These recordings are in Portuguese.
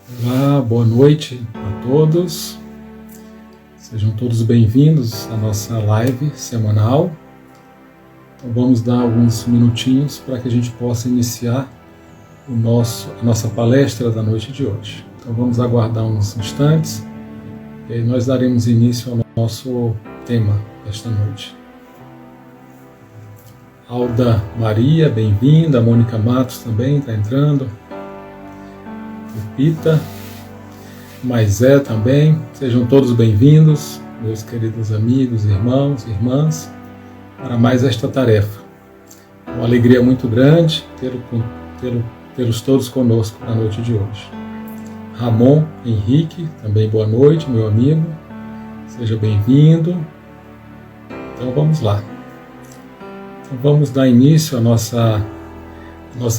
Olá, boa noite a todos. Sejam todos bem-vindos à nossa live semanal. Então vamos dar alguns minutinhos para que a gente possa iniciar a nossa palestra da noite de hoje. Então vamos aguardar uns instantes e aí nós daremos início ao nosso tema desta noite. Alda Maria, bem-vinda. A Mônica Matos também está entrando. Pita, Maisé também, sejam todos bem-vindos, meus queridos amigos, irmãos, irmãs, para mais esta tarefa. Uma alegria muito grande tê-los todos conosco na noite de hoje. Ramon Henrique, também boa noite, meu amigo, seja bem-vindo. Então vamos lá. Então vamos dar início à nossa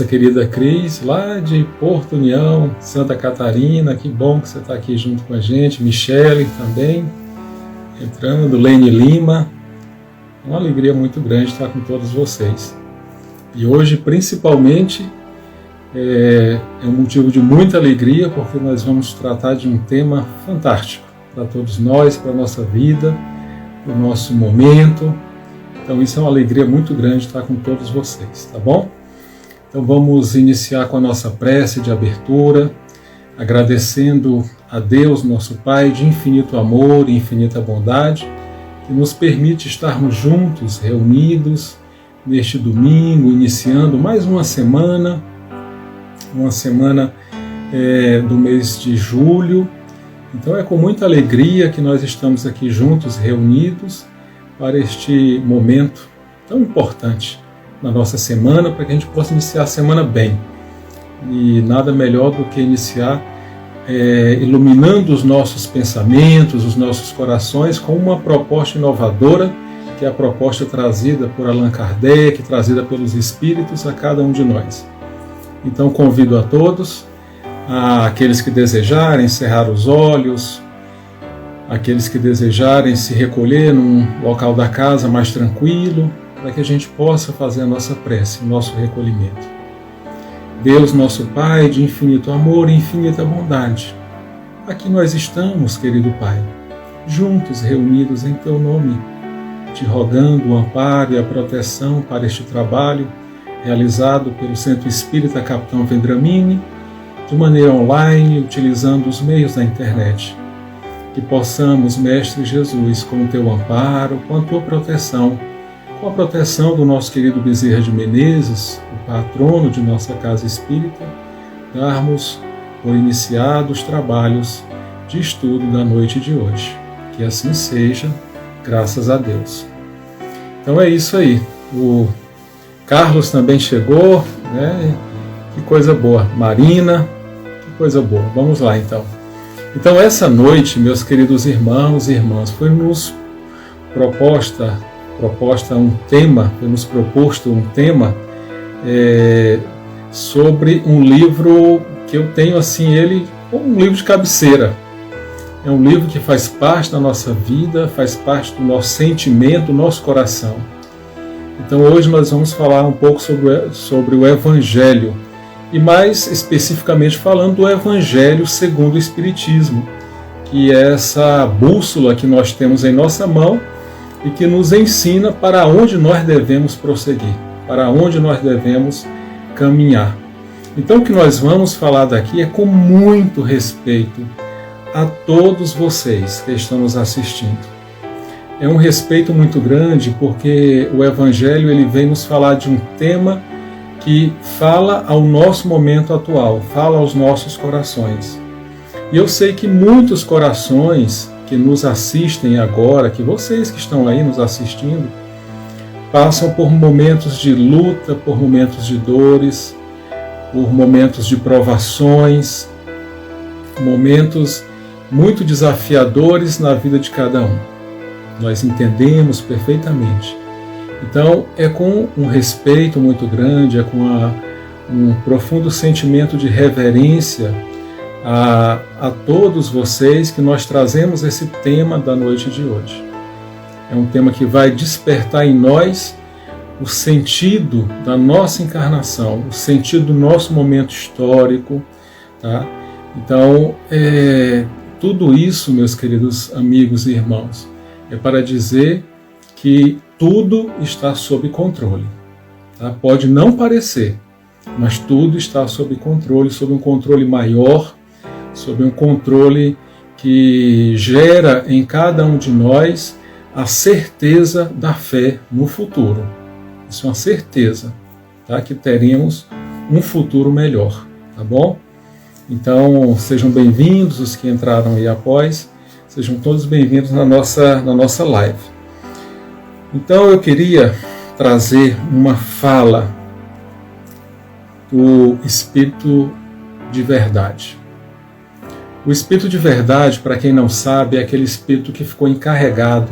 querida Cris, lá de Porto União, Santa Catarina. Que bom que você está aqui junto com a gente. Michele também entrando, Lene Lima. Uma alegria muito grande estar com todos vocês. E hoje, principalmente, é um motivo de muita alegria, porque nós vamos tratar de um tema fantástico para todos nós, para a nossa vida, para o nosso momento. Então isso é uma alegria muito grande estar com todos vocês, tá bom? Então vamos iniciar com a nossa prece de abertura, agradecendo a Deus, nosso Pai, de infinito amor e infinita bondade, que nos permite estarmos juntos, reunidos, neste domingo, iniciando mais uma semana do mês de julho. Então é com muita alegria que nós estamos aqui juntos, reunidos, para este momento tão importante na nossa semana, para que a gente possa iniciar a semana bem. E nada melhor do que iniciar iluminando os nossos pensamentos, os nossos corações, com uma proposta inovadora, que é a proposta trazida por Allan Kardec, trazida pelos Espíritos a cada um de nós. Então convido a todos, aqueles que desejarem cerrar os olhos, aqueles que desejarem se recolher num local da casa mais tranquilo, para que a gente possa fazer a nossa prece, o nosso recolhimento. Deus, nosso Pai, de infinito amor e infinita bondade, aqui nós estamos, querido Pai, juntos, reunidos em Teu nome, te rogando o amparo e a proteção para este trabalho realizado pelo Centro Espírita Capitão Vendramini, de maneira online, utilizando os meios da internet. Que possamos, Mestre Jesus, com o Teu amparo, com a Tua proteção, com a proteção do nosso querido Bezerra de Menezes, o patrono de nossa casa espírita, darmos por iniciados os trabalhos de estudo da noite de hoje. Que assim seja, graças a Deus. Então é isso aí. O Carlos também chegou, né? Que coisa boa. Marina, que coisa boa. Vamos lá então. Então essa noite, meus queridos irmãos e irmãs, foi nos proposto um tema sobre um livro que eu tenho assim, ele como um livro de cabeceira. É um livro que faz parte da nossa vida, faz parte do nosso sentimento, do nosso coração. Então hoje nós vamos falar um pouco sobre o Evangelho, e mais especificamente falando do Evangelho segundo o Espiritismo, que é essa bússola que nós temos em nossa mão e que nos ensina para onde nós devemos prosseguir, para onde nós devemos caminhar. Então o que nós vamos falar daqui é com muito respeito a todos vocês que estão nos assistindo. É um respeito muito grande porque o Evangelho ele vem nos falar de um tema que fala ao nosso momento atual, fala aos nossos corações. E eu sei que muitos corações que nos assistem agora, que vocês que estão aí nos assistindo, passam por momentos de luta, por momentos de dores, por momentos de provações, momentos muito desafiadores na vida de cada um. Nós entendemos perfeitamente. Então, é com um respeito muito grande, é com um profundo sentimento de reverência a todos vocês que nós trazemos esse tema da noite de hoje. É um tema que vai despertar em nós o sentido da nossa encarnação, o sentido do nosso momento histórico, tá? Então, tudo isso, meus queridos amigos e irmãos, é para dizer que tudo está sob controle. Tá? Pode não parecer, mas tudo está sob controle, sob um controle maior, sob um controle que gera em cada um de nós a certeza da fé no futuro. Isso é uma certeza, tá? Que teremos um futuro melhor, tá bom? Então, sejam bem-vindos os que entraram aí após, sejam todos bem-vindos na nossa live. Então, eu queria trazer uma fala do Espírito de Verdade. O Espírito de Verdade, para quem não sabe, é aquele Espírito que ficou encarregado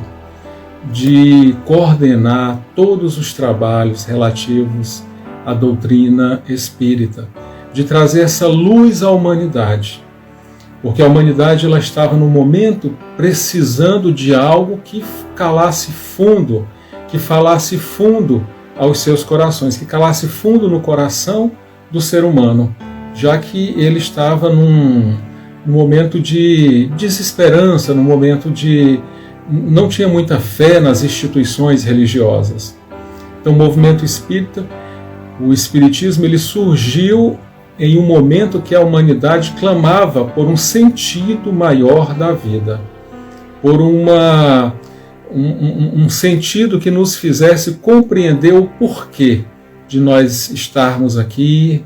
de coordenar todos os trabalhos relativos à doutrina espírita, de trazer essa luz à humanidade, porque a humanidade ela estava no momento precisando de algo que calasse fundo, que falasse fundo aos seus corações, que calasse fundo no coração do ser humano, já que ele estava num momento de desesperança, num momento de não tinha muita fé nas instituições religiosas. Então o movimento espírita, o espiritismo, ele surgiu em um momento que a humanidade clamava por um sentido maior da vida, por um sentido que nos fizesse compreender o porquê de nós estarmos aqui,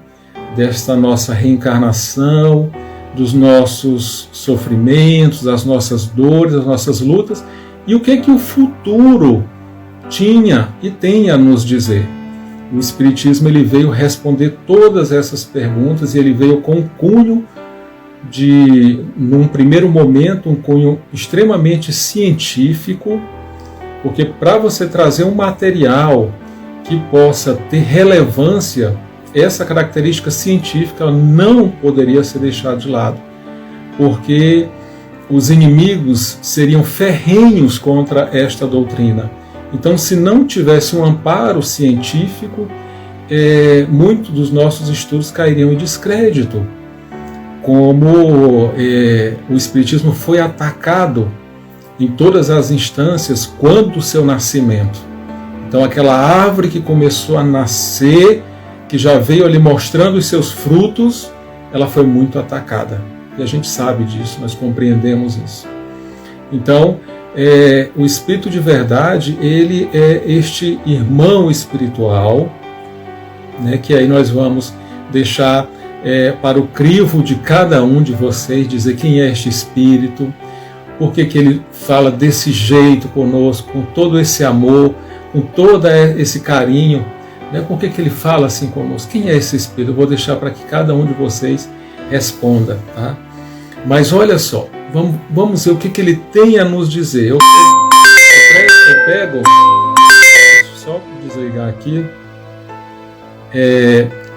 desta nossa reencarnação, dos nossos sofrimentos, das nossas dores, das nossas lutas, e o que o futuro tinha e tem a nos dizer. O Espiritismo ele veio responder todas essas perguntas e ele veio com um cunho num primeiro momento, um cunho extremamente científico, porque para você trazer um material que possa ter relevância, essa característica científica não poderia ser deixada de lado, porque os inimigos seriam ferrenhos contra esta doutrina. Então, se não tivesse um amparo científico, muitos dos nossos estudos cairiam em descrédito, como o Espiritismo foi atacado em todas as instâncias quando do seu nascimento. Então, aquela árvore que começou a nascer, que já veio ali mostrando os seus frutos, ela foi muito atacada. E a gente sabe disso, nós compreendemos isso. Então, o Espírito de Verdade, ele é este irmão espiritual, né, que aí nós vamos deixar para o crivo de cada um de vocês, dizer quem é este Espírito, por que ele fala desse jeito conosco, com todo esse amor, com todo esse carinho, né? Por que ele fala assim conosco? Quem é esse Espírito? Eu vou deixar para que cada um de vocês responda, tá? Mas olha só, vamos ver o que ele tem a nos dizer. Eu pego, só desligar aqui,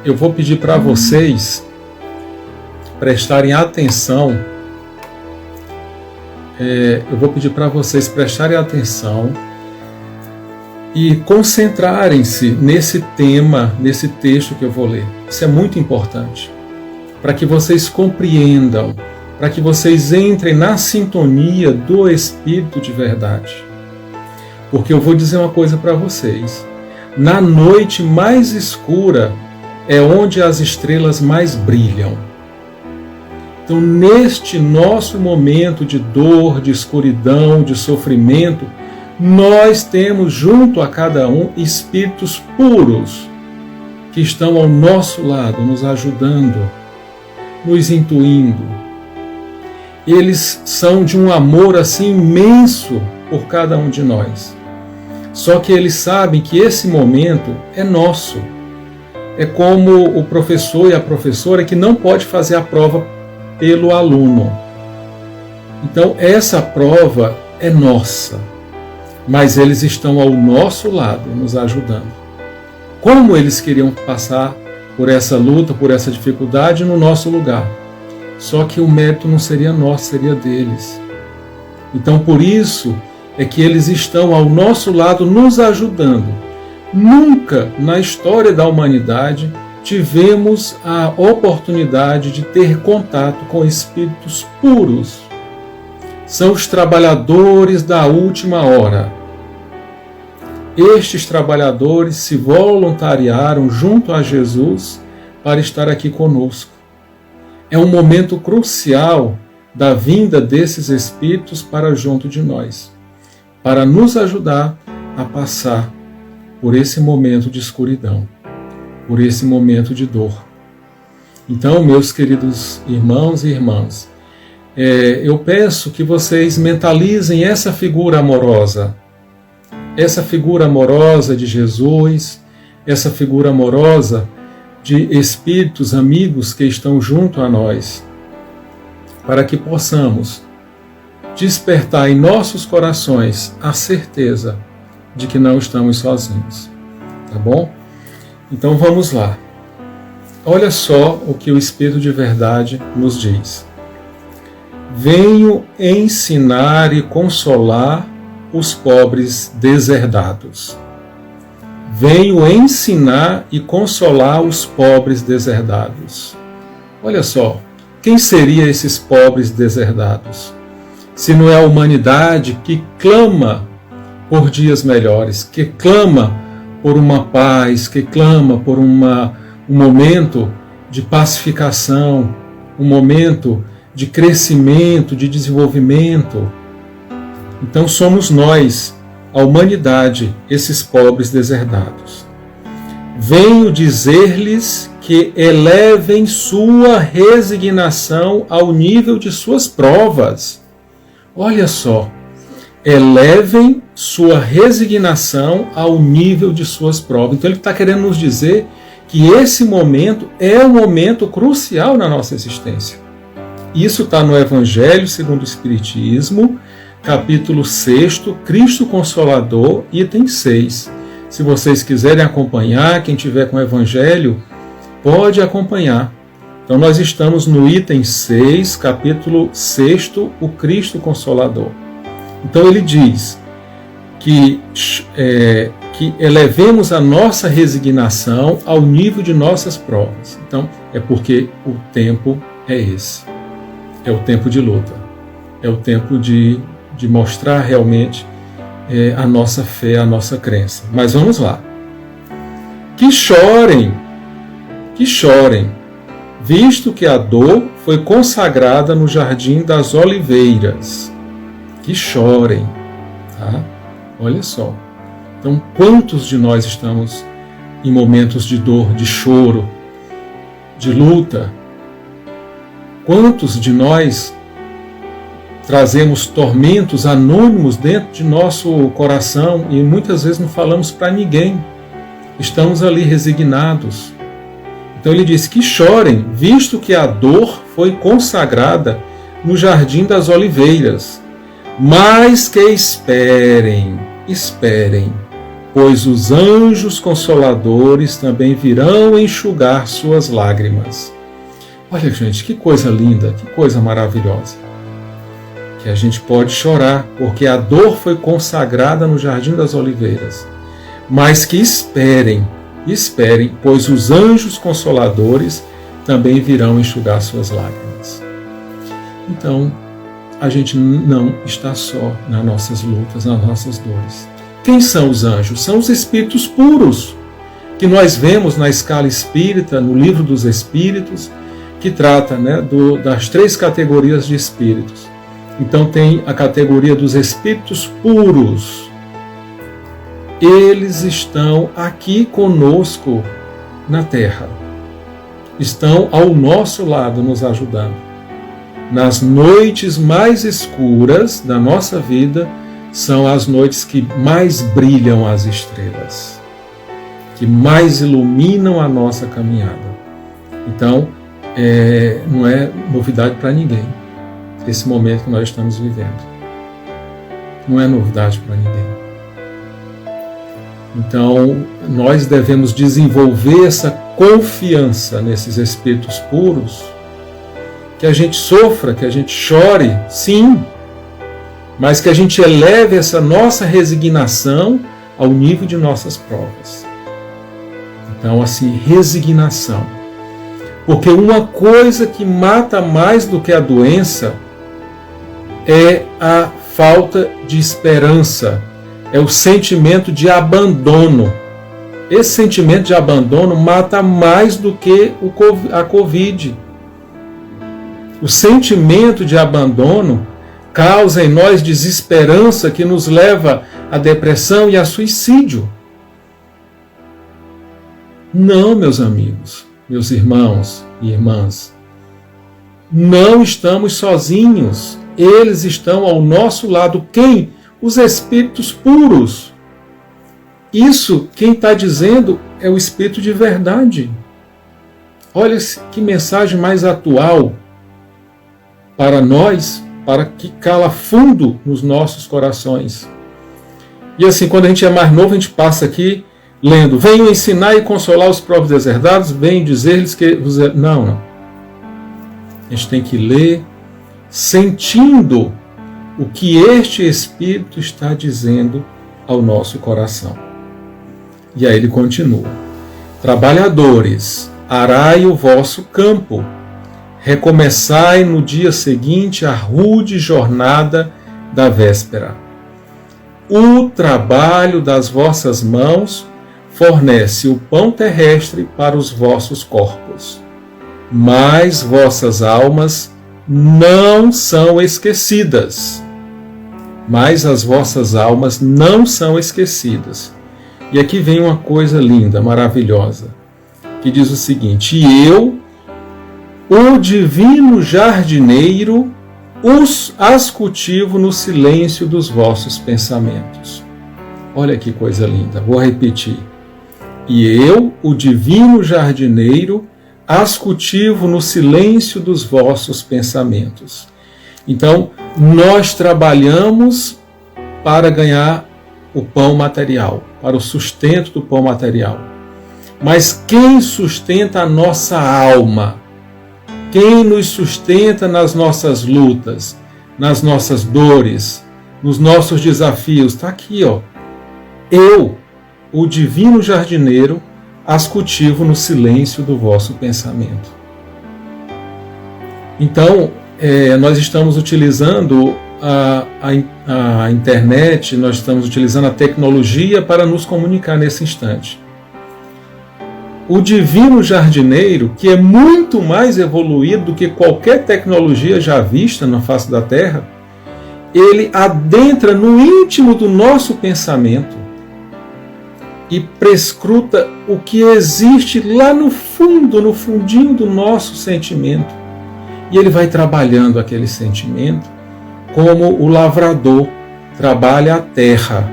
eu vou pedir para vocês prestarem atenção, e concentrarem-se nesse tema, nesse texto que eu vou ler. Isso é muito importante, para que vocês compreendam, para que vocês entrem na sintonia do Espírito de Verdade. Porque eu vou dizer uma coisa para vocês. Na noite mais escura é onde as estrelas mais brilham. Então, neste nosso momento de dor, de escuridão, de sofrimento, nós temos junto a cada um espíritos puros que estão ao nosso lado, nos ajudando, nos intuindo. Eles são de um amor assim imenso por cada um de nós. Só que eles sabem que esse momento é nosso. É como o professor e a professora que não pode fazer a prova pelo aluno. Então essa prova é nossa. Mas eles estão ao nosso lado, nos ajudando. Como eles queriam passar por essa luta, por essa dificuldade no nosso lugar? Só que o mérito não seria nosso, seria deles. Então, por isso é que eles estão ao nosso lado, nos ajudando. Nunca na história da humanidade tivemos a oportunidade de ter contato com espíritos puros. São os trabalhadores da última hora. Estes trabalhadores se voluntariaram junto a Jesus para estar aqui conosco. É um momento crucial da vinda desses espíritos para junto de nós, para nos ajudar a passar por esse momento de escuridão, por esse momento de dor. Então, meus queridos irmãos e irmãs, eu peço que vocês mentalizem essa figura amorosa de Jesus, essa figura amorosa de espíritos amigos que estão junto a nós, para que possamos despertar em nossos corações a certeza de que não estamos sozinhos. Tá bom? Então vamos lá. Olha só o que o Espírito de Verdade nos diz. Venho ensinar e consolar os pobres deserdados. Venho ensinar e consolar os pobres deserdados. Olha só, quem seriam esses pobres deserdados? Se não é a humanidade que clama por dias melhores, que clama por uma paz, que clama por um momento de pacificação, um momento de crescimento, de desenvolvimento. Então somos nós, a humanidade, esses pobres deserdados. Venho dizer-lhes que elevem sua resignação ao nível de suas provas. Olha só, elevem sua resignação ao nível de suas provas. Então ele está querendo nos dizer que esse momento é um momento crucial na nossa existência. Isso está no Evangelho segundo o Espiritismo, capítulo 6, Cristo Consolador, item 6. Se vocês quiserem acompanhar, quem tiver com o Evangelho, pode acompanhar. Então nós estamos no item 6, capítulo 6, o Cristo Consolador. Então ele diz que elevemos a nossa resignação ao nível de nossas provas. Então é porque o tempo é esse. É o tempo de luta. É o tempo de mostrar realmente a nossa fé, a nossa crença. Mas vamos lá. Que chorem, visto que a dor foi consagrada no Jardim das Oliveiras. Que chorem, tá? Olha só. Então, quantos de nós estamos em momentos de dor, de choro, de luta? Quantos de nós trazemos tormentos anônimos dentro de nosso coração e muitas vezes não falamos para ninguém? Estamos ali resignados. Então ele diz que chorem, visto que a dor foi consagrada no Jardim das Oliveiras. Mas que esperem, pois os anjos consoladores também virão enxugar suas lágrimas. Olha, gente, que coisa linda, que coisa maravilhosa. Que a gente pode chorar, porque a dor foi consagrada no Jardim das Oliveiras. Mas que esperem, pois os anjos consoladores também virão enxugar suas lágrimas. Então, a gente não está só nas nossas lutas, nas nossas dores. Quem são os anjos? São os espíritos puros, que nós vemos na escala espírita, no Livro dos Espíritos, que trata, das 3 categorias de espíritos. Então tem a categoria dos espíritos puros. Eles estão aqui conosco na Terra. Estão ao nosso lado nos ajudando. Nas noites mais escuras da nossa vida, são as noites que mais brilham as estrelas, que mais iluminam a nossa caminhada. Então, não é novidade para ninguém esse momento que nós estamos vivendo. Não é novidade para ninguém. Então, nós devemos desenvolver essa confiança nesses espíritos puros, que a gente sofra, que a gente chore, sim, mas que a gente eleve essa nossa resignação ao nível de nossas provas. Então, assim, resignação. Porque uma coisa que mata mais do que a doença é a falta de esperança, é o sentimento de abandono. Esse sentimento de abandono mata mais do que a Covid. O sentimento de abandono causa em nós desesperança que nos leva à depressão e a suicídio. Não, meus amigos, meus irmãos e irmãs, não estamos sozinhos. Eles estão ao nosso lado. Quem? Os espíritos puros. Isso, quem está dizendo, é o Espírito de verdade. Olha que mensagem mais atual para nós, para que cala fundo nos nossos corações. E assim, quando a gente é mais novo, a gente passa aqui lendo: venham ensinar e consolar os próprios deserdados, venham dizer-lhes que... Não. A gente tem que ler sentindo o que este Espírito está dizendo ao nosso coração. E aí ele continua: trabalhadores, arai o vosso campo, recomeçai no dia seguinte a rude jornada da véspera. O trabalho das vossas mãos fornece o pão terrestre para os vossos corpos, mas vossas almas não são esquecidas. Mas as vossas almas não são esquecidas. E aqui vem uma coisa linda, maravilhosa, que diz o seguinte: e eu, o divino jardineiro, as cultivo no silêncio dos vossos pensamentos. Olha que coisa linda, vou repetir. E eu, o divino jardineiro, as cultivo no silêncio dos vossos pensamentos. Então, nós trabalhamos para ganhar o pão material, para o sustento do pão material. Mas quem sustenta a nossa alma? Quem nos sustenta nas nossas lutas, nas nossas dores, nos nossos desafios? Está aqui, ó. Eu, o divino jardineiro, as cultivo no silêncio do vosso pensamento. Então, nós estamos utilizando a internet, nós estamos utilizando a tecnologia para nos comunicar nesse instante. O divino jardineiro, que é muito mais evoluído do que qualquer tecnologia já vista na face da Terra, ele adentra no íntimo do nosso pensamento e prescruta o que existe lá no fundo, no fundinho do nosso sentimento. E ele vai trabalhando aquele sentimento como o lavrador trabalha a terra.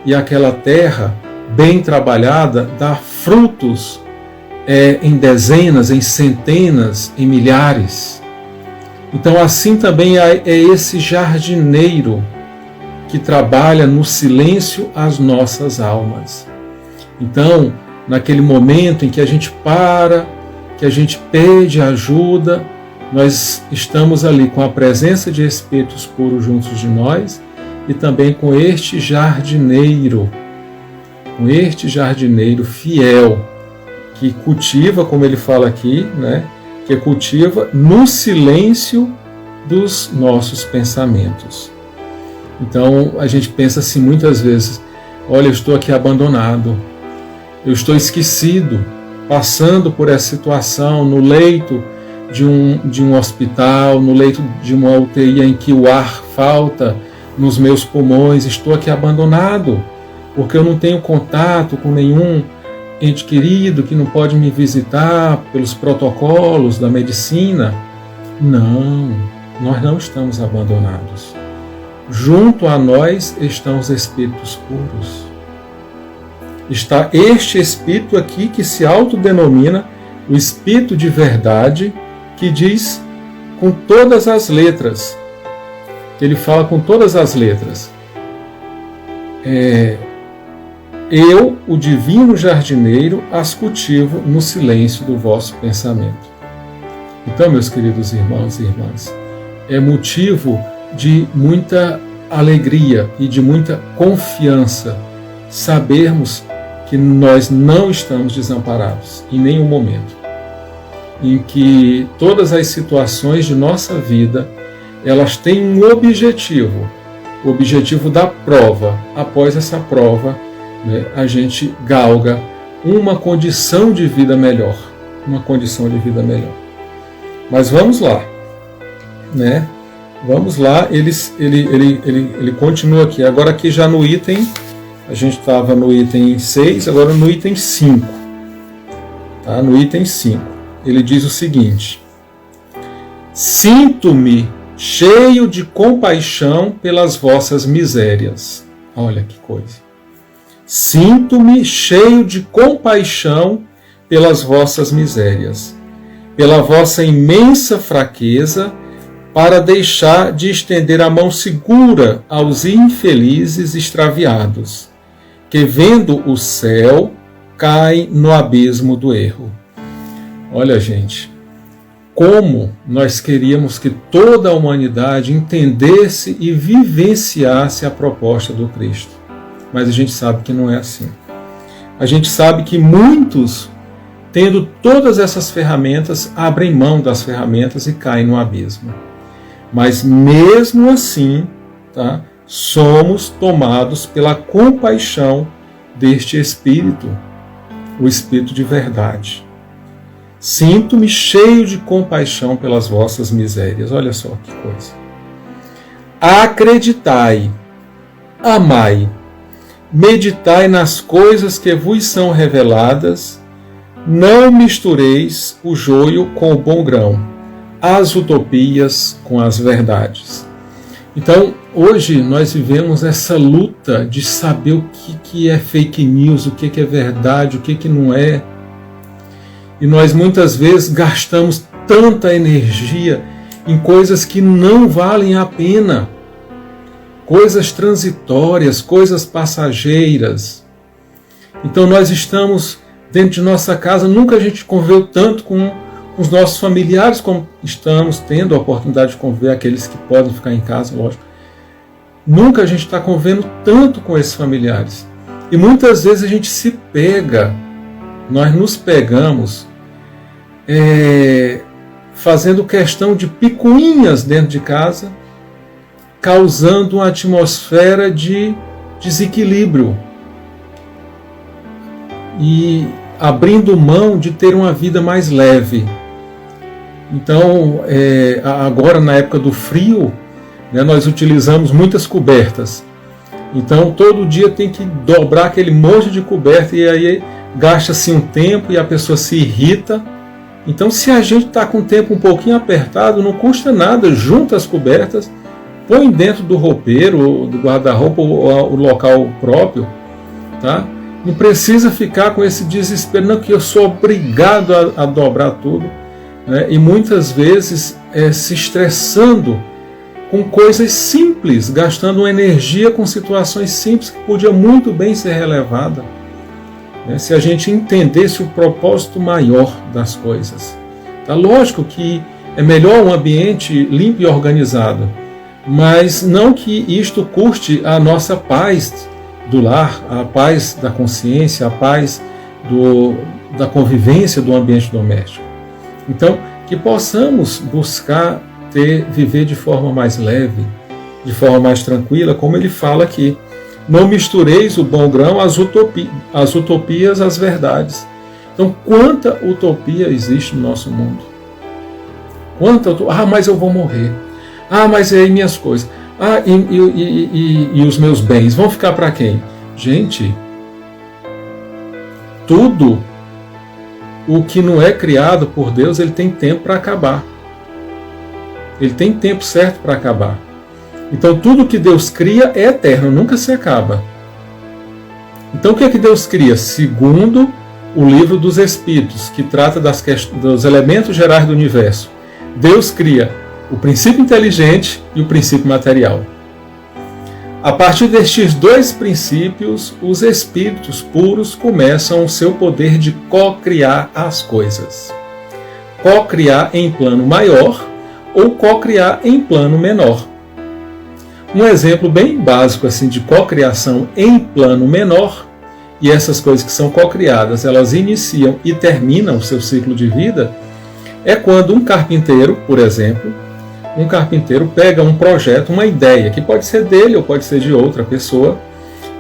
E aquela terra, bem trabalhada, dá frutos em dezenas, em centenas, em milhares. Então assim também é esse jardineiro que trabalha no silêncio as nossas almas. Então, naquele momento em que a gente para, que a gente pede ajuda, nós estamos ali com a presença de espíritos puros juntos de nós e também com este jardineiro fiel, que cultiva, como ele fala aqui, né, que cultiva no silêncio dos nossos pensamentos. Então, a gente pensa assim muitas vezes: olha, eu estou aqui abandonado, eu estou esquecido, passando por essa situação, no leito de um hospital, no leito de uma UTI em que o ar falta nos meus pulmões, estou aqui abandonado, porque eu não tenho contato com nenhum ente querido que não pode me visitar pelos protocolos da medicina. Não, nós não estamos abandonados. Junto a nós estão os espíritos puros. Está este espírito aqui que se autodenomina o Espírito de Verdade, que diz com todas as letras, que ele fala com todas as letras: eu, o divino jardineiro, as cultivo no silêncio do vosso pensamento. Então, meus queridos irmãos e irmãs, é motivo de muita alegria e de muita confiança sabermos que nós não estamos desamparados em nenhum momento, em que todas as situações de nossa vida, elas têm um objetivo, o objetivo da prova. Após essa prova, né, a gente galga uma condição de vida melhor, Mas vamos lá, né? Vamos lá, ele continua aqui. Agora aqui já no item, a gente estava no item 6, agora no item 5. Tá? No item 5, ele diz o seguinte: sinto-me cheio de compaixão pelas vossas misérias. Olha que coisa. Sinto-me cheio de compaixão pelas vossas misérias, pela vossa imensa fraqueza, para deixar de estender a mão segura aos infelizes extraviados, que vendo o céu, caem no abismo do erro. Olha, gente, como nós queríamos que toda a humanidade entendesse e vivenciasse a proposta do Cristo. Mas a gente sabe que não é assim. A gente sabe que muitos, tendo todas essas ferramentas, abrem mão das ferramentas e caem no abismo. Mas mesmo assim, tá, somos tomados pela compaixão deste Espírito, o Espírito de verdade. Sinto-me cheio de compaixão pelas vossas misérias. Olha só que coisa. Acreditai, amai, meditai nas coisas que vos são reveladas, não mistureis o joio com o bom grão, as utopias com as verdades. Então, hoje nós vivemos essa luta de saber o que é fake news, o que é verdade, o que não é. E nós muitas vezes gastamos tanta energia em coisas que não valem a pena. Coisas transitórias, coisas passageiras. Então nós estamos dentro de nossa casa, nunca a gente conviveu tanto com os nossos familiares como estamos tendo a oportunidade de conviver, aqueles que podem ficar em casa, lógico. Nunca a gente está convivendo tanto com esses familiares. E muitas vezes a gente se pega, nós nos pegamos fazendo questão de picuinhas dentro de casa, causando uma atmosfera de desequilíbrio e abrindo mão de ter uma vida mais leve. Então, agora na época do frio, né, nós utilizamos muitas cobertas. Então, todo dia tem que dobrar aquele monte de coberta e aí gasta-se um tempo e a pessoa se irrita. Então, se a gente está com o tempo um pouquinho apertado, não custa nada, junta as cobertas, põe dentro do roupeiro, do guarda-roupa, o local próprio, tá? Não precisa ficar com esse desespero, não, que eu sou obrigado a dobrar tudo, né? E muitas vezes se estressando com coisas simples, gastando uma energia com situações simples que podia muito bem ser relevada, né? Se a gente entendesse o propósito maior das coisas. Tá? Lógico que é melhor um ambiente limpo e organizado, mas não que isto custe a nossa paz do lar, a paz da consciência, a paz da convivência do ambiente doméstico. Então, que possamos buscar viver de forma mais leve, de forma mais tranquila, como ele fala aqui. Não mistureis o bom grão às utopias, às verdades. Então, quanta utopia existe no nosso mundo? Mas eu vou morrer. Mas e aí minhas coisas? E os meus bens vão ficar para quem? Gente, tudo o que não é criado por Deus, ele tem tempo para acabar. Ele tem tempo certo para acabar. Então tudo que Deus cria é eterno, nunca se acaba. Então o que é que Deus cria? Segundo o livro dos Espíritos, que trata dos elementos gerais do universo. Deus cria o princípio inteligente e o princípio material. A partir destes dois princípios, os espíritos puros começam o seu poder de co-criar as coisas. Co-criar em plano maior ou co-criar em plano menor. Um exemplo bem básico assim de co-criação em plano menor e essas coisas que são cocriadas, elas iniciam e terminam o seu ciclo de vida, é quando um carpinteiro, por exemplo, um carpinteiro pega um projeto, uma ideia, que pode ser dele ou pode ser de outra pessoa,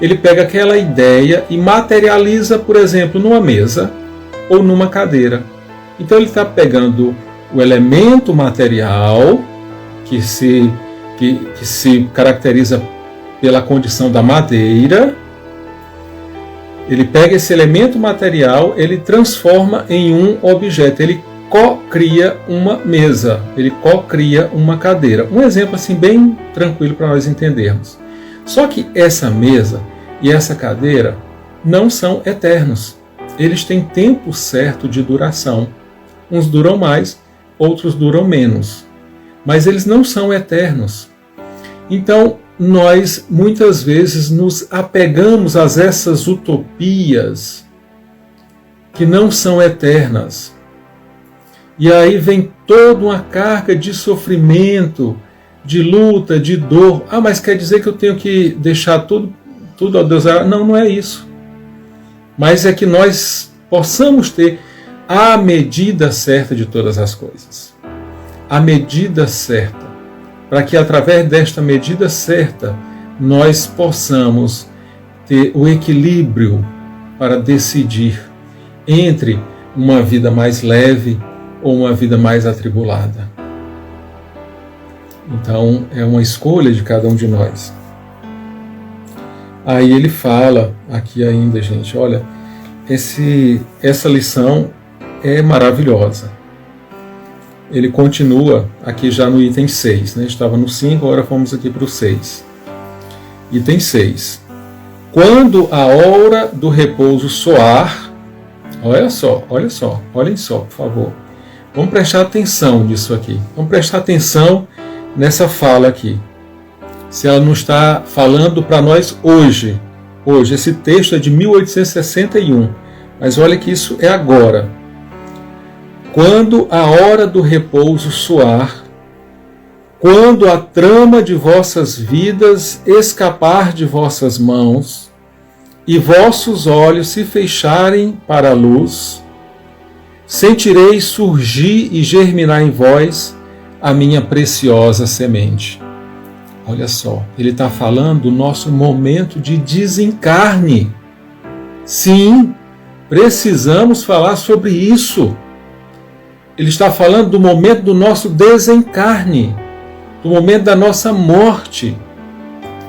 ele pega aquela ideia e materializa, por exemplo, numa mesa ou numa cadeira. Então ele está pegando o elemento material que se caracteriza pela condição da madeira, ele pega esse elemento material, ele transforma em um objeto, ele co-cria uma mesa, ele co-cria uma cadeira. Um exemplo assim bem tranquilo para nós entendermos. Só que essa mesa e essa cadeira não são eternos. Eles têm tempo certo de duração. Uns duram mais, outros duram menos. Mas eles não são eternos. Então, nós muitas vezes nos apegamos a essas utopias que não são eternas. E aí vem toda uma carga de sofrimento, de luta, de dor. Ah, mas quer dizer que eu tenho que deixar tudo a Deus? Não, não é isso. Mas é que nós possamos ter a medida certa de todas as coisas. A medida certa. Para que através desta medida certa nós possamos ter o equilíbrio para decidir entre uma vida mais leve ou uma vida mais atribulada. Então é uma escolha de cada um de nós. Aí ele fala aqui ainda, gente, olha, essa lição é maravilhosa. Ele continua aqui já no item 6, né? Estava no 5, agora fomos aqui para o 6. Item 6. Quando a hora do repouso soar, olhem só, por favor. Vamos prestar atenção nisso aqui. Vamos prestar atenção nessa fala aqui. Se ela não está falando para nós hoje. Hoje, esse texto é de 1861. Mas olha que isso é agora. Quando a hora do repouso soar, quando a trama de vossas vidas escapar de vossas mãos, e vossos olhos se fecharem para a luz, sentireis surgir e germinar em vós a minha preciosa semente. Olha só, ele está falando do nosso momento de desencarne. Sim, precisamos falar sobre isso. Ele está falando do momento do nosso desencarne, do momento da nossa morte.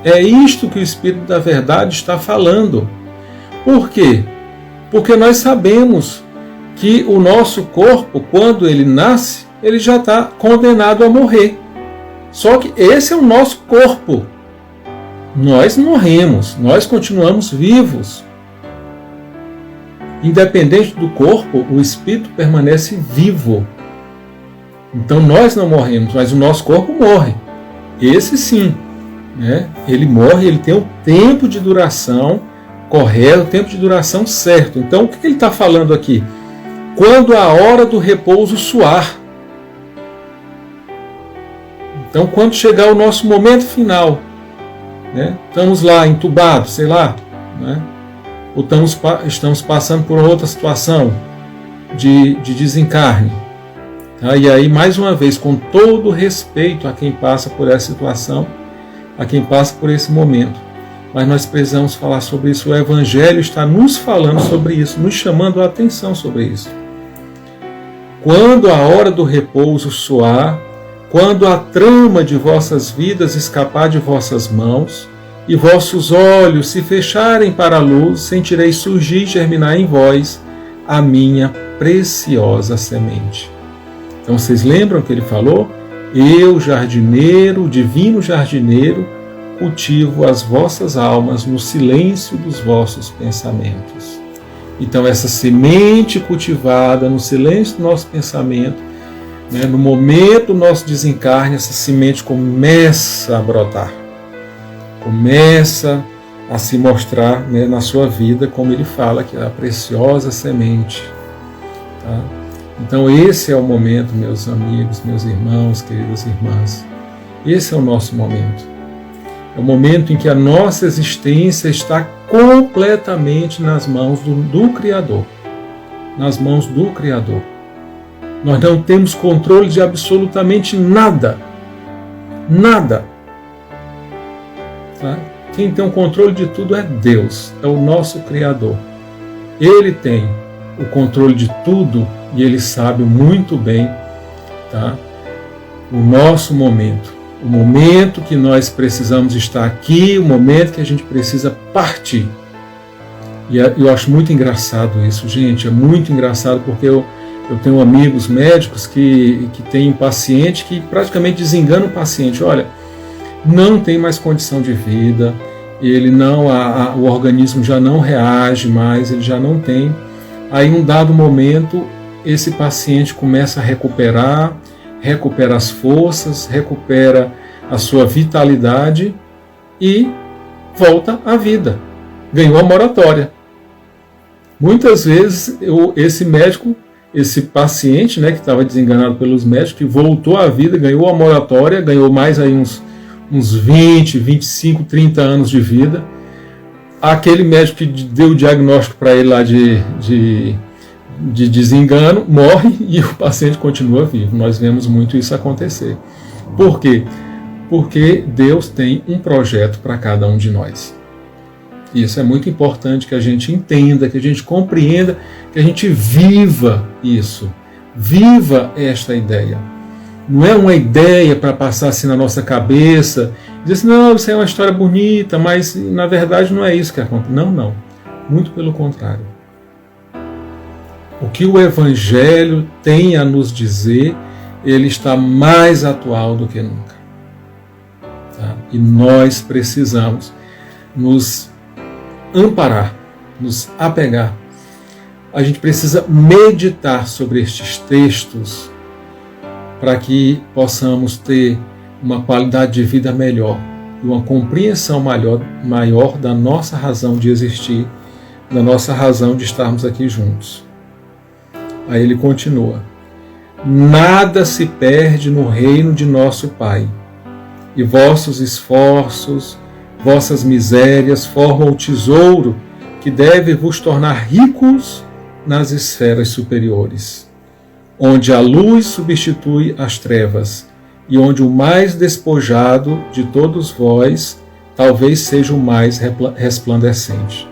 É isto que o Espírito da Verdade está falando. Por quê? Porque nós sabemos que o nosso corpo, quando ele nasce, ele já está condenado a morrer. Só que esse é o nosso corpo. Nós morremos, nós continuamos vivos. Independente do corpo, o espírito permanece vivo. Então nós não morremos, mas o nosso corpo morre. Esse sim, né? Ele morre, ele tem o tempo de duração correto, o tempo de duração certo. Então o que ele está falando aqui? Quando a hora do repouso soar. Então quando chegar o nosso momento final, né? Estamos lá entubados, sei lá, né? Ou estamos passando por outra situação de desencarne. Tá? E aí, mais uma vez, com todo respeito a quem passa por essa situação, a quem passa por esse momento, mas nós precisamos falar sobre isso. O Evangelho está nos falando sobre isso, nos chamando a atenção sobre isso. Quando a hora do repouso soar, quando a trama de vossas vidas escapar de vossas mãos, e vossos olhos se fecharem para a luz, sentireis surgir e germinar em vós a minha preciosa semente. Então vocês lembram que ele falou? Eu, jardineiro, divino jardineiro, cultivo as vossas almas no silêncio dos vossos pensamentos. Então essa semente cultivada no silêncio do nosso pensamento, né, no momento do nosso desencarne, essa semente começa a brotar. Começa a se mostrar, né, na sua vida, como ele fala, que é a preciosa semente. Tá? Então esse é o momento, meus amigos, meus irmãos, queridas irmãs. Esse é o nosso momento. É o momento em que a nossa existência está completamente nas mãos do Criador. Nas mãos do Criador. Nós não temos controle de absolutamente nada. Nada. Tá? Quem tem o controle de tudo é Deus, é o nosso Criador. Ele tem o controle de tudo e Ele sabe muito bem, tá, o nosso momento. O momento que nós precisamos estar aqui, o momento que a gente precisa partir. E eu acho muito engraçado isso, gente. É muito engraçado porque eu tenho amigos médicos que têm um paciente que praticamente desengana o paciente. Olha, não tem mais condição de vida, ele não, o organismo já não reage mais, ele já não tem. Aí, em um dado momento, esse paciente começa a recupera as forças, recupera a sua vitalidade e volta à vida. Ganhou a moratória. Muitas vezes, esse médico, esse paciente, né, que estava desenganado pelos médicos, que voltou à vida, ganhou a moratória, ganhou mais aí uns 20, 25, 30 anos de vida. Aquele médico que deu o diagnóstico para ele lá de desengano, morre e o paciente continua vivo. Nós vemos muito isso acontecer. Por quê? Porque Deus tem um projeto para cada um de nós. Isso é muito importante que a gente entenda, que a gente compreenda, que a gente viva isso. Viva esta ideia. Não é uma ideia para passar assim na nossa cabeça, dizer assim, não, isso é uma história bonita, mas na verdade não é isso que acontece. Não, não. Muito pelo contrário. O que o Evangelho tem a nos dizer, ele está mais atual do que nunca. Tá? E nós precisamos nos amparar, nos apegar. A gente precisa meditar sobre estes textos para que possamos ter uma qualidade de vida melhor e uma compreensão maior da nossa razão de existir, da nossa razão de estarmos aqui juntos. Aí ele continua: nada se perde no reino de nosso Pai, e vossos esforços, vossas misérias formam o tesouro que deve vos tornar ricos nas esferas superiores, onde a luz substitui as trevas, e onde o mais despojado de todos vós talvez seja o mais resplandecente.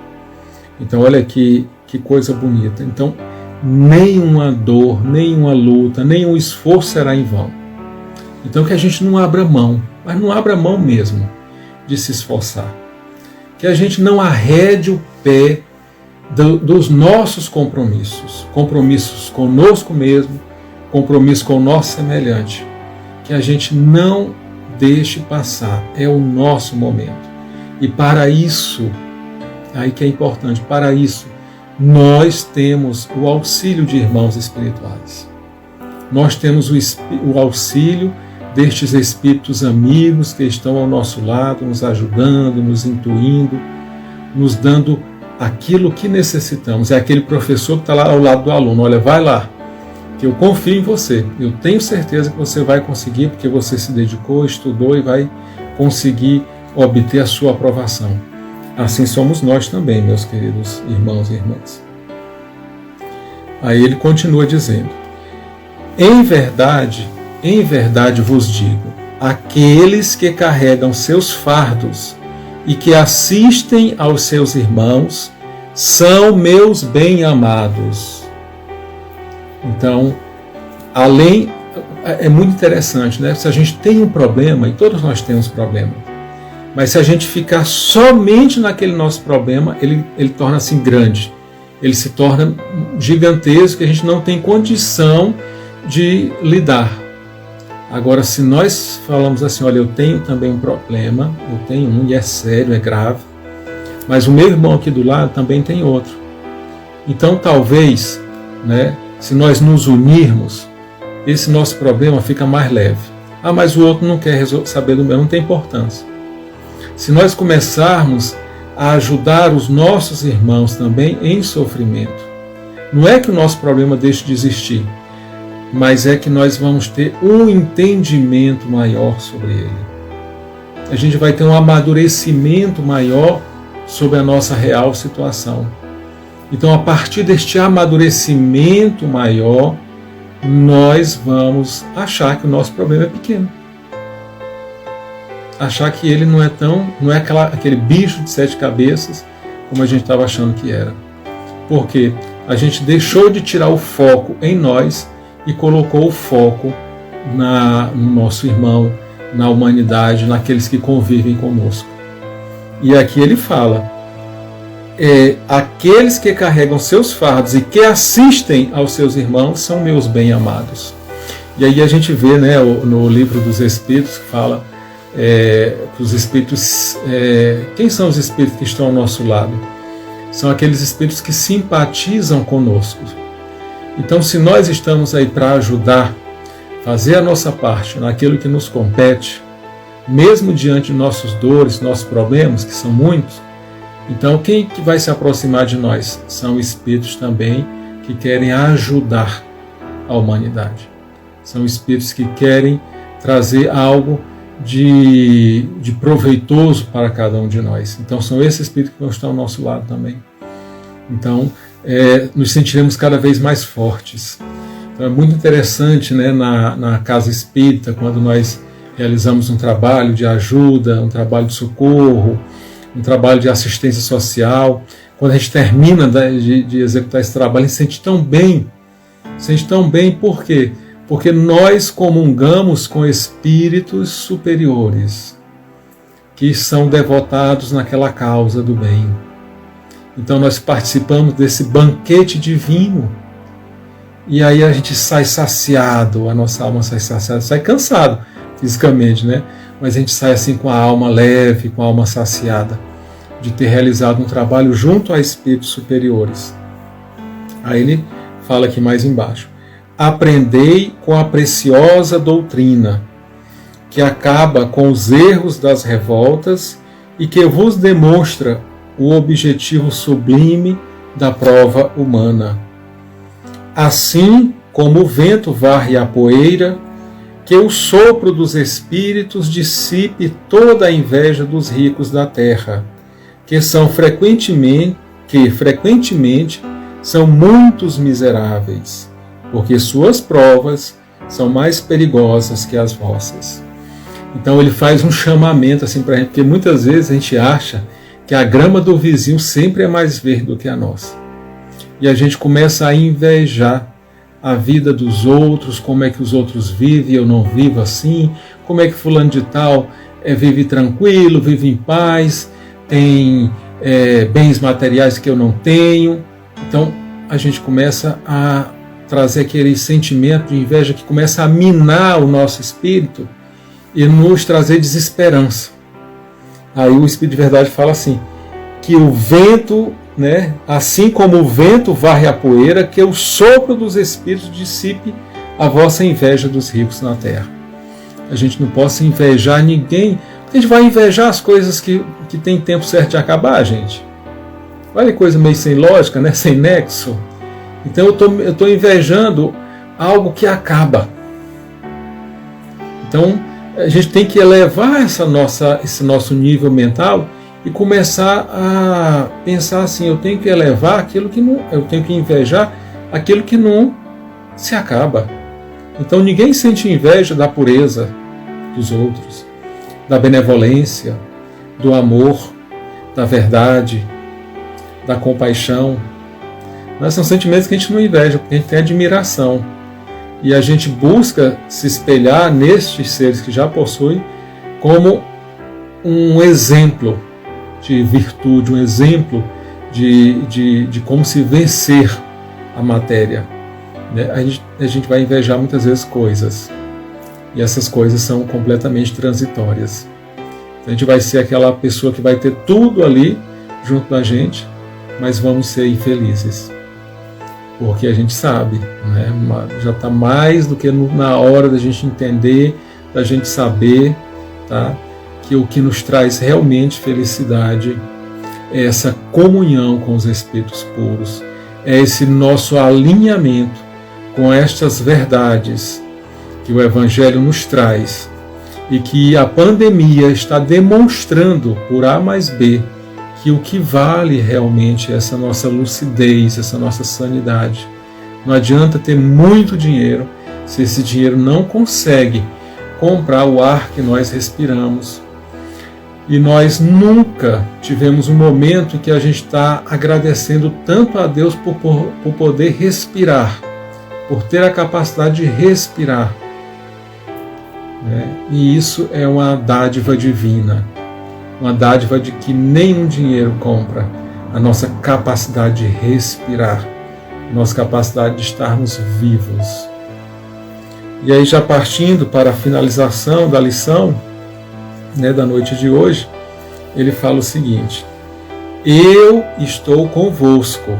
Então, olha aqui que coisa bonita. Então, nenhuma dor, nenhuma luta, nenhum esforço será em vão. Então, que a gente não abra mão, mas não abra mão mesmo de se esforçar. Que a gente não arrede o pé dos nossos compromissos. Compromissos conosco mesmo, compromisso com o nosso semelhante. Que a gente não deixe passar. É o nosso momento. E para isso, aí que é importante, para isso, nós temos o auxílio de irmãos espirituais. Nós temos o auxílio destes espíritos amigos que estão ao nosso lado, nos ajudando, nos intuindo, nos dando aquilo que necessitamos. É aquele professor que está lá ao lado do aluno. Olha, vai lá, que eu confio em você. Eu tenho certeza que você vai conseguir, porque você se dedicou, estudou e vai conseguir obter a sua aprovação. Assim somos nós também, meus queridos irmãos e irmãs. Aí ele continua dizendo: em verdade vos digo, aqueles que carregam seus fardos e que assistem aos seus irmãos são meus bem-amados. Então, é muito interessante, né? Se a gente tem um problema, e todos nós temos problema, mas se a gente ficar somente naquele nosso problema, ele torna-se grande, ele se torna gigantesco, que a gente não tem condição de lidar. Agora, se nós falamos assim, olha, eu tenho também um problema, eu tenho um e é sério, é grave, mas o meu irmão aqui do lado também tem outro. Então, talvez, né, se nós nos unirmos, esse nosso problema fica mais leve. Ah, mas o outro não quer saber do meu, não tem importância. Se nós começarmos a ajudar os nossos irmãos também em sofrimento, não é que o nosso problema deixe de existir, mas é que nós vamos ter um entendimento maior sobre ele. A gente vai ter um amadurecimento maior sobre a nossa real situação. Então, a partir deste amadurecimento maior, nós vamos achar que o nosso problema é pequeno. Achar que ele não é aquele bicho de 7 cabeças como a gente estava achando que era. Porque a gente deixou de tirar o foco em nós e colocou o foco no nosso irmão, na humanidade, naqueles que convivem conosco. E aqui ele fala, aqueles que carregam seus fardos e que assistem aos seus irmãos são meus bem-amados. E aí a gente vê, né, no livro dos Espíritos, que fala os Espíritos, quem são os Espíritos que estão ao nosso lado? São aqueles Espíritos que simpatizam conosco. Então, se nós estamos aí para ajudar, fazer a nossa parte naquilo que nos compete, mesmo diante de nossas dores, nossos problemas, que são muitos, então quem que vai se aproximar de nós? São espíritos também que querem ajudar a humanidade. São espíritos que querem trazer algo de proveitoso para cada um de nós. Então são esses espíritos que vão estar ao nosso lado também. Então nos sentiremos cada vez mais fortes. Então é muito interessante, né, na casa espírita, quando nós realizamos um trabalho de ajuda, um trabalho de socorro, um trabalho de assistência social. Quando a gente termina de executar esse trabalho, a gente sente tão bem, por quê? Porque nós comungamos com espíritos superiores, que são devotados naquela causa do bem. Então nós participamos desse banquete divino, e aí a gente sai saciado, a nossa alma sai saciada, sai cansado fisicamente, né? Mas a gente sai assim com a alma leve, com a alma saciada, de ter realizado um trabalho junto a espíritos superiores. Aí ele fala aqui mais embaixo: aprendei com a preciosa doutrina, que acaba com os erros das revoltas e que vos demonstra o objetivo sublime da prova humana. Assim como o vento varre a poeira, que o sopro dos espíritos dissipe toda a inveja dos ricos da terra, que frequentemente são muitos miseráveis, porque suas provas são mais perigosas que as vossas. Então ele faz um chamamento assim para a gente, porque muitas vezes a gente acha que a grama do vizinho sempre é mais verde do que a nossa. E a gente começa a invejar a vida dos outros, como é que os outros vivem, eu não vivo assim, como é que fulano de tal vive tranquilo, vive em paz, tem bens materiais que eu não tenho. Então a gente começa a trazer aquele sentimento de inveja que começa a minar o nosso espírito e nos trazer desesperança. Aí o Espírito de Verdade fala assim, que o vento, né, assim como o vento varre a poeira, que o sopro dos espíritos dissipe a vossa inveja dos ricos na terra. A gente não possa invejar ninguém, porque a gente vai invejar as coisas que tem tempo certo de acabar, gente. Olha que coisa meio sem lógica, né, sem nexo. Então eu estou invejando algo que acaba. Então a gente tem que elevar esse nosso nível mental e começar a pensar assim, eu tenho que elevar aquilo que não, eu tenho que invejar aquilo que não se acaba. Então ninguém sente inveja da pureza dos outros, da benevolência, do amor, da verdade, da compaixão. Mas são sentimentos que a gente não inveja, porque a gente tem admiração. E a gente busca se espelhar nestes seres que já possuem como um exemplo de virtude, um exemplo de como se vencer a matéria. A gente vai invejar muitas vezes coisas, e essas coisas são completamente transitórias. Então a gente vai ser aquela pessoa que vai ter tudo ali junto da gente, mas vamos ser infelizes. Porque a gente sabe, né? Já está mais do que na hora da gente entender, da gente saber, tá? Que o que nos traz realmente felicidade é essa comunhão com os Espíritos puros, é esse nosso alinhamento com estas verdades que o Evangelho nos traz e que a pandemia está demonstrando por A mais B que o que vale realmente é essa nossa lucidez, essa nossa sanidade. Não adianta ter muito dinheiro se esse dinheiro não consegue comprar o ar que nós respiramos. E nós nunca tivemos um momento em que a gente está agradecendo tanto a Deus por poder respirar, por ter a capacidade de respirar. E isso é uma dádiva divina, uma dádiva de que nenhum dinheiro compra, a nossa capacidade de respirar, a nossa capacidade de estarmos vivos. E aí, já partindo para a finalização da lição, da noite de hoje, ele fala o seguinte: eu estou convosco,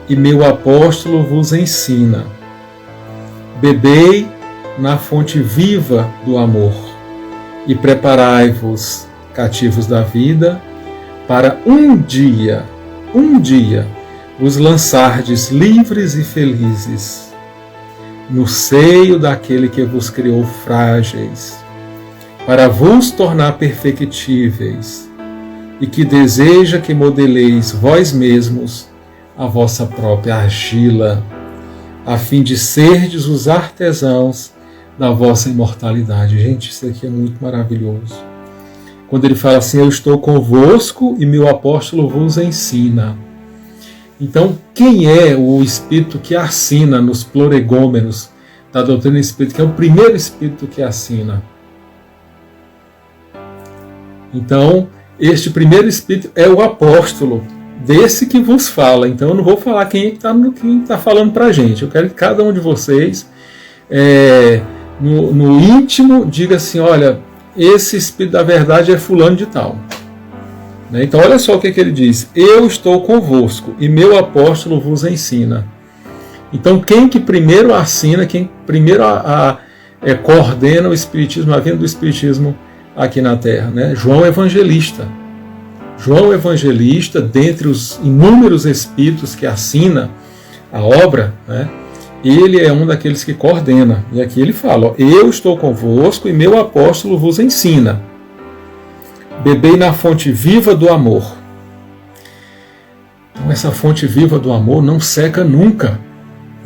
e meu apóstolo vos ensina. Bebei na fonte viva do amor, e preparai-vos, cativos da vida, para um dia, vos lançardes livres e felizes no seio daquele que vos criou frágeis, para vos tornar perfectíveis, e que deseja que modeleis vós mesmos a vossa própria argila, a fim de serdes os artesãos da vossa imortalidade. Gente, isso aqui é muito maravilhoso. Quando ele fala assim: eu estou convosco e meu apóstolo vos ensina. Então, quem é o espírito que assina nos prolegômenos da doutrina espírita, que é o primeiro espírito que assina? Então, este primeiro espírito é o apóstolo, desse que vos fala. Então, eu não vou falar quem está falando para a gente. Eu quero que cada um de vocês, no íntimo, diga assim: olha, esse espírito da verdade é fulano de tal. Então, olha só o que ele diz: eu estou convosco e meu apóstolo vos ensina. Então, quem que primeiro assina, quem primeiro coordena o Espiritismo, a vinda do Espiritismo aqui na Terra? João Evangelista. João Evangelista, dentre os inúmeros espíritos que assina a obra, ele é um daqueles que coordena. E aqui ele fala: eu estou convosco e meu apóstolo vos ensina. Bebei na fonte viva do amor. Então, essa fonte viva do amor não seca nunca.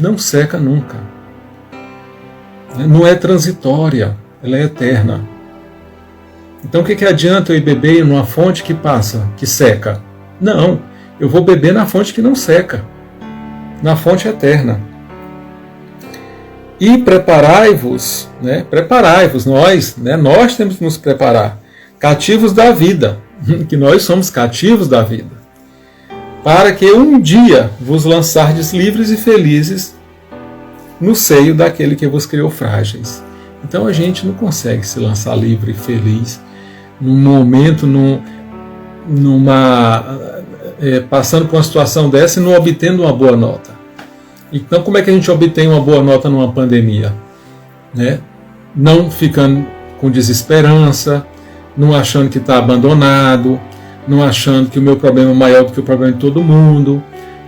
Não seca nunca. Não é transitória, ela é eterna. Então, o que adianta eu ir beber numa fonte que passa, que seca? Não, eu vou beber na fonte que não seca, na fonte eterna. E preparai-vos, preparai-vos, nós temos que nos preparar, cativos da vida, que nós somos cativos da vida, para que um dia vos lançardes livres e felizes no seio daquele que vos criou frágeis. Então a gente não consegue se lançar livre e feliz num momento, passando por uma situação dessa e não obtendo uma boa nota. Então, como é que a gente obtém uma boa nota numa pandemia? Não ficando com desesperança, não achando que está abandonado, não achando que o meu problema é maior do que o problema de todo mundo,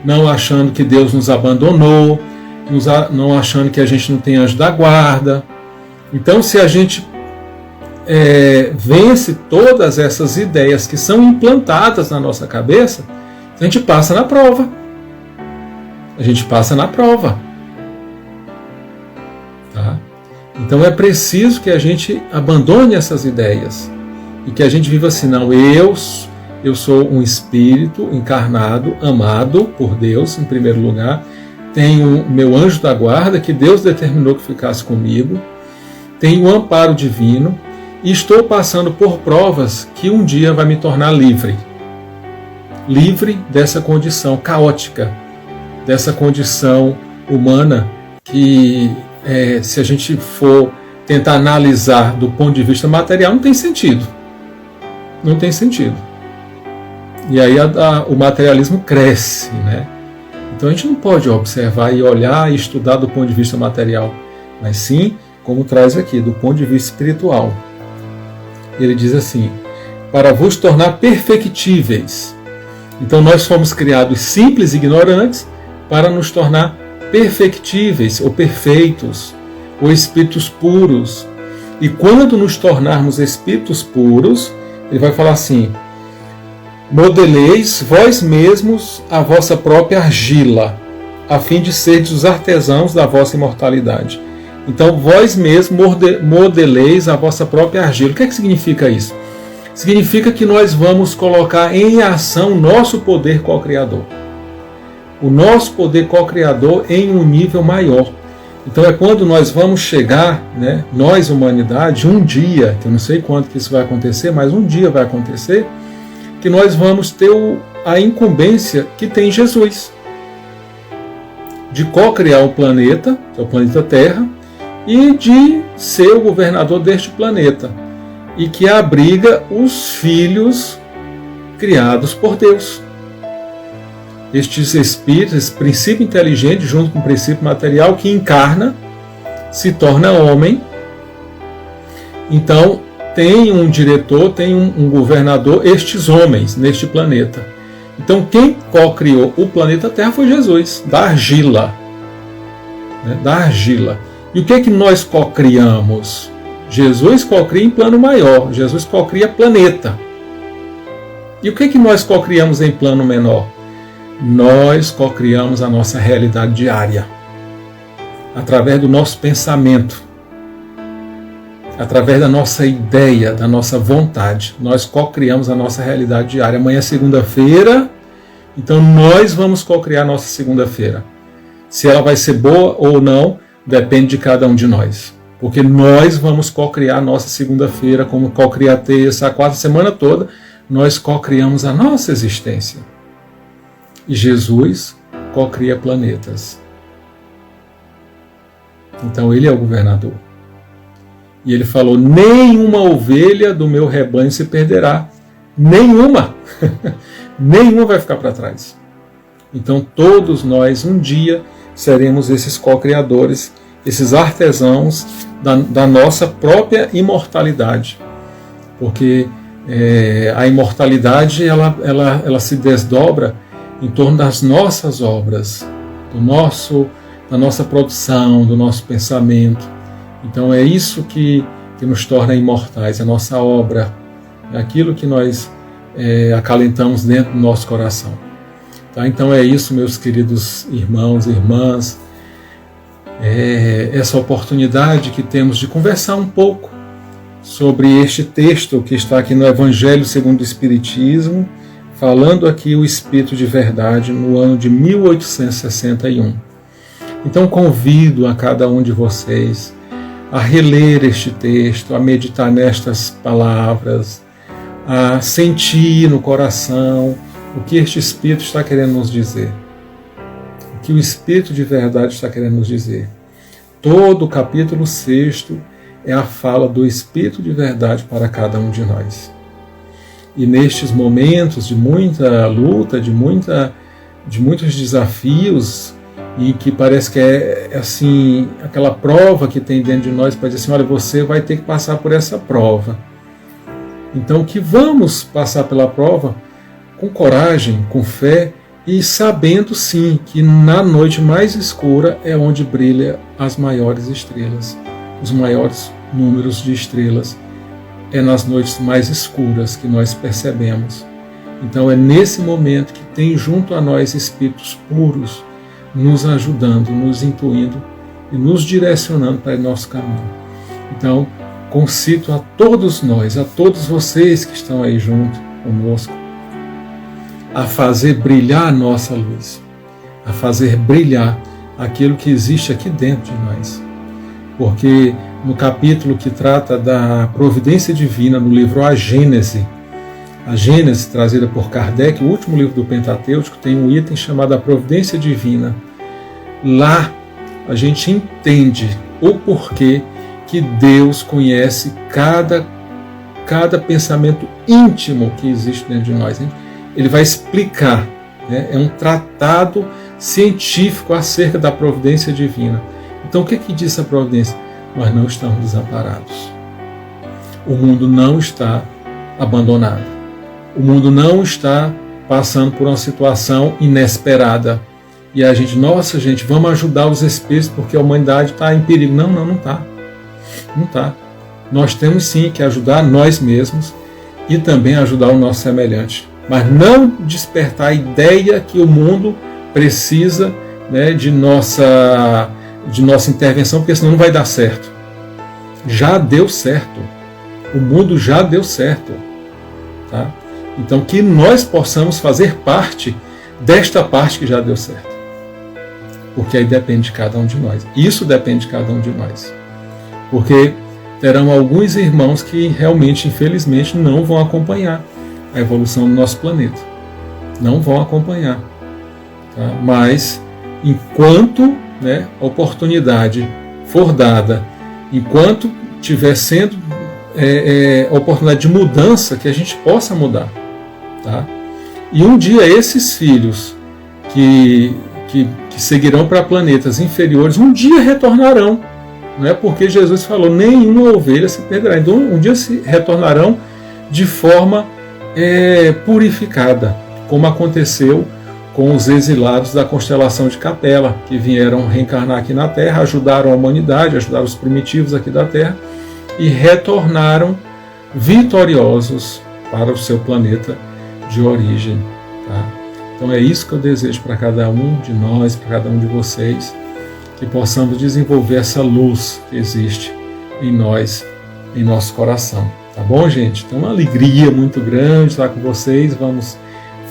não achando que Deus nos abandonou, não achando que a gente não tem anjo da guarda. Então, se a gente vence todas essas ideias que são implantadas na nossa cabeça, a gente passa na prova. A gente passa na prova. Tá? Então é preciso que a gente abandone essas ideias e que a gente viva assim: não, eu sou um espírito encarnado, amado por Deus em primeiro lugar, tenho meu anjo da guarda que Deus determinou que ficasse comigo, tenho um amparo divino e estou passando por provas que um dia vai me tornar livre dessa condição caótica, dessa condição humana que, se a gente for tentar analisar do ponto de vista material, não tem sentido. Não tem sentido. E aí o materialismo cresce, Então a gente não pode observar e olhar e estudar do ponto de vista material, mas sim, como traz aqui, do ponto de vista espiritual. Ele diz assim: para vos tornar perfectíveis. Então nós fomos criados simples e ignorantes para nos tornar perfectíveis ou perfeitos, ou espíritos puros. E quando nos tornarmos espíritos puros, ele vai falar assim: Modeleis vós mesmos a vossa própria argila, a fim de serdes os artesãos da vossa imortalidade. Então, vós mesmos modeleis a vossa própria argila. O que é que significa isso? Significa que nós vamos colocar em ação o nosso poder co-criador. O nosso poder co-criador em um nível maior. Então é quando nós vamos chegar, né, nós, humanidade, um dia, que eu não sei quando que isso vai acontecer, mas um dia vai acontecer, que nós vamos ter a incumbência que tem Jesus, de co-criar o planeta, que é o planeta Terra, e de ser o governador deste planeta, e que abriga os filhos criados por Deus. Estes espíritos, esse princípio inteligente, junto com o princípio material, que encarna, se torna homem. Então, tem um diretor, tem um governador, estes homens, neste planeta. Então, quem co-criou o planeta Terra foi Jesus, da argila. Né, da argila. E o que é que nós co-criamos? Jesus co-cria em plano maior, Jesus co-cria planeta. E o que é que nós co-criamos em plano menor? Nós co-criamos a nossa realidade diária, através do nosso pensamento, através da nossa ideia, da nossa vontade. Nós co-criamos a nossa realidade diária. Amanhã é segunda-feira, então nós vamos co-criar a nossa segunda-feira. Se ela vai ser boa ou não, depende de cada um de nós. Porque nós vamos co-criar a nossa segunda-feira, como co-criar a terça, a quarta, semana toda, nós co-criamos a nossa existência. E Jesus co-cria planetas. Então ele é o governador. E ele falou, nenhuma ovelha do meu rebanho se perderá. Nenhuma. Nenhuma vai ficar para trás. Então todos nós um dia seremos esses co-criadores, esses artesãos da nossa própria imortalidade. Porque a imortalidade ela se desdobra em torno das nossas obras, da nossa produção, do nosso pensamento. Então é isso que nos torna imortais, a nossa obra, é aquilo que nós acalentamos dentro do nosso coração. Tá? Então é isso, meus queridos irmãos e irmãs, essa oportunidade que temos de conversar um pouco sobre este texto que está aqui no Evangelho segundo o Espiritismo, falando aqui o Espírito de Verdade no ano de 1861. Então convido a cada um de vocês a reler este texto, a meditar nestas palavras, a sentir no coração o que este Espírito está querendo nos dizer. O que o Espírito de Verdade está querendo nos dizer. Todo o capítulo 6 é a fala do Espírito de Verdade para cada um de nós. E nestes momentos de muita luta, de muitos desafios, e que parece que é assim, aquela prova que tem dentro de nós para dizer assim, olha, você vai ter que passar por essa prova. Então que vamos passar pela prova com coragem, com fé, e sabendo sim que na noite mais escura é onde brilham as maiores estrelas, os maiores números de estrelas. É nas noites mais escuras que nós percebemos. Então é nesse momento que tem junto a nós espíritos puros, nos ajudando, nos intuindo e nos direcionando para o nosso caminho. Então, concito a todos nós, a todos vocês que estão aí junto conosco, a fazer brilhar a nossa luz, a fazer brilhar aquilo que existe aqui dentro de nós. Porque no capítulo que trata da providência divina, no livro A Gênese trazida por Kardec, o último livro do Pentateuco, tem um item chamado A Providência Divina. Lá a gente entende o porquê que Deus conhece cada pensamento íntimo que existe dentro de nós. Ele vai explicar, né? É um tratado científico acerca da providência divina. Então o que diz a providência? Nós não estamos desamparados. O mundo não está abandonado. O mundo não está passando por uma situação inesperada. E a gente, vamos ajudar os espíritos porque a humanidade está em perigo. Não está. Não está. Nós temos sim que ajudar nós mesmos e também ajudar o nosso semelhante. mas não despertar a ideia que o mundo precisa, né, de nossa intervenção, porque senão não vai dar certo. Já deu certo. O mundo já deu certo. Tá? Então, que nós possamos fazer parte desta parte que já deu certo. Porque aí depende de cada um de nós. Isso depende de cada um de nós. Porque terão alguns irmãos que realmente, infelizmente, não vão acompanhar a evolução do nosso planeta. Não vão acompanhar. Tá? Mas, enquanto, né, a oportunidade for dada, enquanto tiver sendo a oportunidade de mudança, que a gente possa mudar. Tá? E um dia esses filhos que seguirão para planetas inferiores, um dia retornarão. Não é porque Jesus falou, nenhuma ovelha se perderá. Então um dia se retornarão de forma purificada, como aconteceu com os exilados da constelação de Capela, que vieram reencarnar aqui na Terra, ajudaram a humanidade, ajudaram os primitivos aqui da Terra, e retornaram vitoriosos para o seu planeta de origem. Tá? Então é isso que eu desejo para cada um de nós, para cada um de vocês, que possamos desenvolver essa luz que existe em nós, em nosso coração. Tá bom, gente? Então uma alegria muito grande estar com vocês. Vamos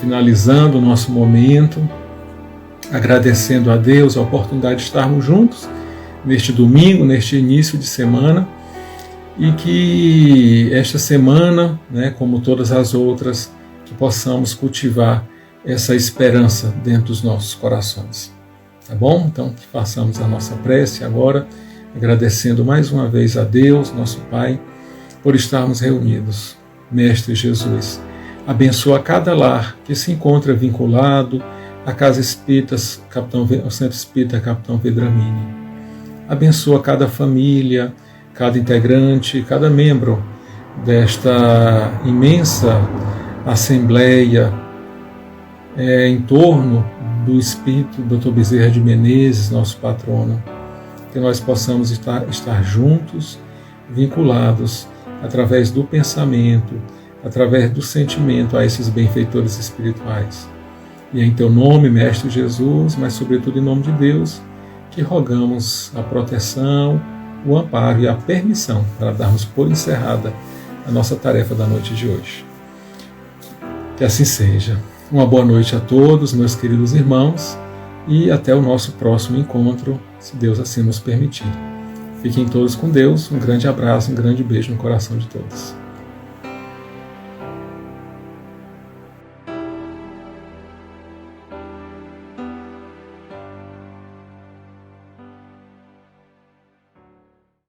finalizando o nosso momento, agradecendo a Deus a oportunidade de estarmos juntos neste domingo, neste início de semana, e que esta semana, né, como todas as outras, que possamos cultivar essa esperança dentro dos nossos corações. Tá bom? Então, que façamos a nossa prece agora, agradecendo mais uma vez a Deus, nosso Pai, por estarmos reunidos. Mestre Jesus, abençoa cada lar que se encontra vinculado à Casa Espírita, ao Centro Espírita Capitão Vedramini. Abençoa cada família, cada integrante, cada membro desta imensa assembleia em torno do Espírito Dr. Bezerra de Menezes, nosso patrono, que nós possamos estar juntos, vinculados, através do pensamento, através do sentimento a esses benfeitores espirituais. E é em teu nome, Mestre Jesus, mas sobretudo em nome de Deus, que rogamos a proteção, o amparo e a permissão para darmos por encerrada a nossa tarefa da noite de hoje. Que assim seja. Uma boa noite a todos, meus queridos irmãos, e até o nosso próximo encontro, se Deus assim nos permitir. Fiquem todos com Deus, um grande abraço, um grande beijo no coração de todos.